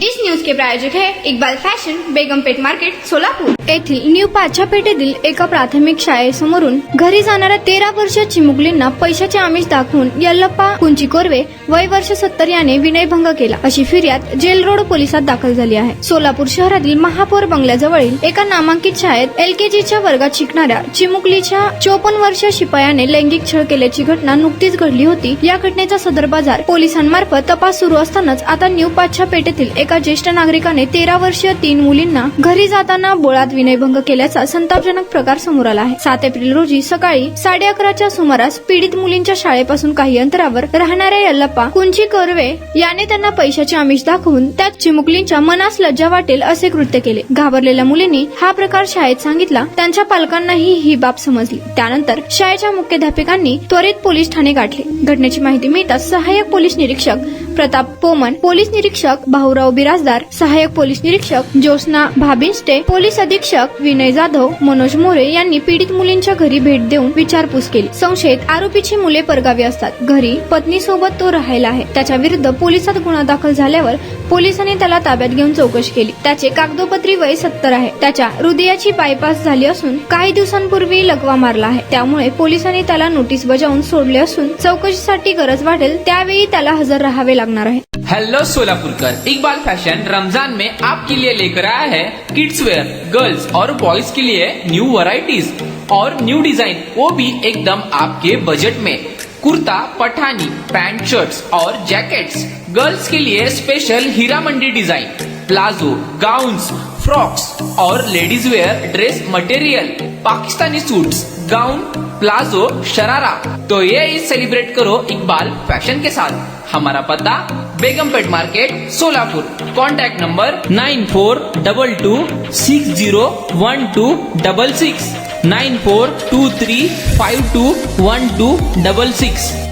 इस news के प्रायोजक है Iqbal fashion, Begumpet market, Solapur. येथील न्यू पाच्छा पेठेतील एका प्राथमिक शाळेसमोरून घरी जाणाऱ्या 13 वर्षीय चिमुकलींना पैशाचे आमिष दाखवून यल्लप्पा कुंची कोरवे वय वर्ष 70 याने विनयभंग केला, अशी फिर्याद जेल रोड पोलिसात दाखल झाली आहे। सोलापूर शहरातील महापौर बंगल्याजवळील एका नामांकित शाळेत LKGच्या वर्गात शिकणाऱ्या चिमुकलीच्या 54 वर्षीय शिपायाने लैंगिक छळ केल्याची घटना नुकतीच घडली होती। या घटनेचा सदर बाजार पोलिसांमार्फत तपास सुरू असतानाच आता न्यू पाच्छा पेठेतील एका ज्येष्ठ नागरिकाने 13 वर्षीय 3 मुलींना घरी जाताना बोळात विनयभंग केल्याचा संतापजनक प्रकार समोर आला आहे। 7 एप्रिल रोजी सकाळी 11:30च्या सुमारास पीडित मुलींच्या शाळेपासून काही अंतरावर राहणाऱ्या यल्लप्पा कुंची कोरवे याने त्यांना पैशाचे आमिष दाखवून त्या चिमुकलींच्या मनास लज्जा वाटेल असे कृत्य केले। घाबरलेल्या मुलींनी हा प्रकार शाळेत सांगितला। त्यांच्या पालकांनाही ही बाब समजली। त्यानंतर शाळेच्या मुख्याध्यापकांनी त्वरित पोलीस ठाणे गाठले। घटनेची माहिती मिळताच सहाय्यक पोलीस निरीक्षक प्रताप पोमन, पोलीस निरीक्षक भाऊराव बिराजदार, सहाय्यक पोलीस निरीक्षक ज्योत्स्ना भाबिन्स्टे, पोलीस अधीक्षक विनय जाधव, मनोज मोरे यांनी पीडित मुलींच्या घरी भेट देऊन विचारपूस केली। संशयित आरोपीची मुले परगावी असतात। घरी पत्नीसोबत तो राहायला आहे। त्याच्या विरुद्ध पोलिसात गुन्हा दाखल झाल्यावर पोलिसांनी त्याला ताब्यात घेऊन चौकशी केली। त्याचे कागदोपत्री वय 70 आहे। त्याच्या हृदयाची बायपास झाली असून काही दिवसांपूर्वी लकवा मारला आहे। त्यामुळे पोलिसांनी त्याला नोटीस बजावून सोडले असून चौकशीसाठी गरज वाटेल त्यावेळी त्याला हजर राहावे लागणार आहे। हेलो सोलापुरकर, इकबाल फैशन रमजान में आपके लिए लेकर आया है किड्स वेयर, गर्ल्स और बॉयज के लिए न्यू वैरायटीज और न्यू डिजाइन, वो भी एकदम आपके बजट में। कुर्ता, पठानी, पैंट, शर्ट्स और जैकेट्स, गर्ल्स के लिए special Heera Mandi design, palazzo, gowns, frocks और ladies wear dress material, Pakistani suits, gown, palazzo, sharara. तो ये ईद सेलिब्रेट करो इकबाल फैशन के साथ। हमारा पता Begumpet market, Solapur. Contact number 9422601266, 9423521266।